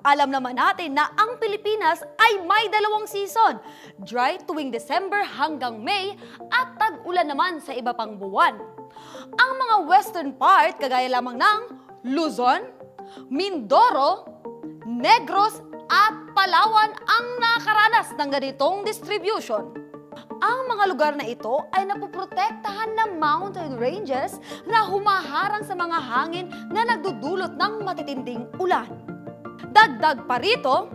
Alam naman natin na ang Pilipinas ay may dalawang season, dry tuwing December hanggang May at tag-ulan naman sa iba pang buwan. Ang mga western part kagaya lamang ng Luzon, Mindoro, Negros at Palawan ang nakaranas ng ganitong distribution. Ang mga lugar na ito ay napoprotektahan ng mountain ranges na humaharang sa mga hangin na nagdudulot ng matitinding ulan. Dagdag pa rito,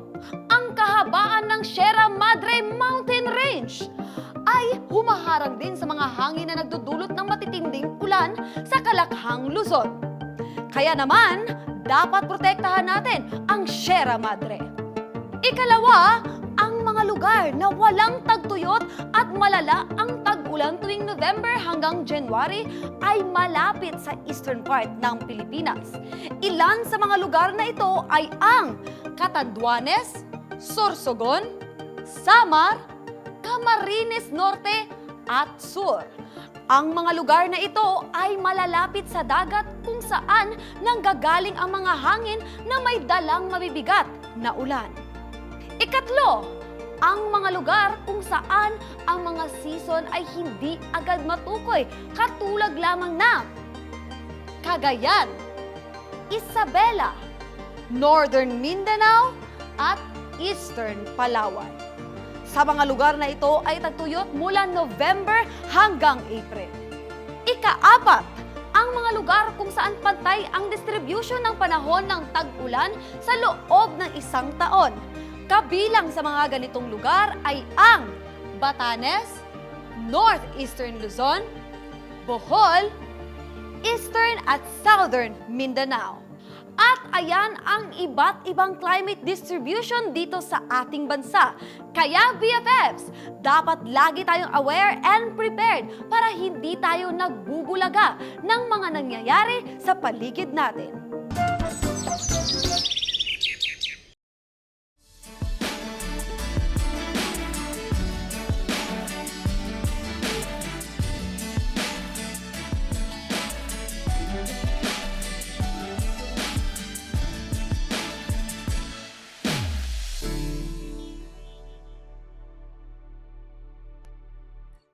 ang kahabaan ng Sierra Madre Mountain Range ay humaharang din sa mga hangin na nagdudulot ng matitinding ulan sa Kalakhang, Luzon. Kaya naman, dapat protektahan natin ang Sierra Madre. Ikalawa, ang mga lugar na walang tagtuyot at malala ang tag-ulan tuwing November hanggang January ay malapit sa eastern part ng Pilipinas. Ilan sa mga lugar na ito ay ang Catanduanes, Sorsogon, Samar, Camarines Norte at Sur. Ang mga lugar na ito ay malalapit sa dagat kung saan nanggagaling ang mga hangin na may dalang mabibigat na ulan. Ikatlo, ang mga lugar kung saan ang mga season ay hindi agad matukoy, katulad lamang ng Cagayan, Isabela, Northern Mindanao at Eastern Palawan. Sa mga lugar na ito ay tagtuyot mula November hanggang April. Ikaapat, ang mga lugar kung saan pantay ang distribution ng panahon ng tag-ulan sa loob ng isang taon. Kabilang sa mga ganitong lugar ay ang Batanes, Northeastern Luzon, Bohol, Eastern at Southern Mindanao. At ayan ang iba't ibang climate distribution dito sa ating bansa. Kaya BFFs, dapat lagi tayong aware and prepared para hindi tayo nagbubulaga ng mga nangyayari sa paligid natin.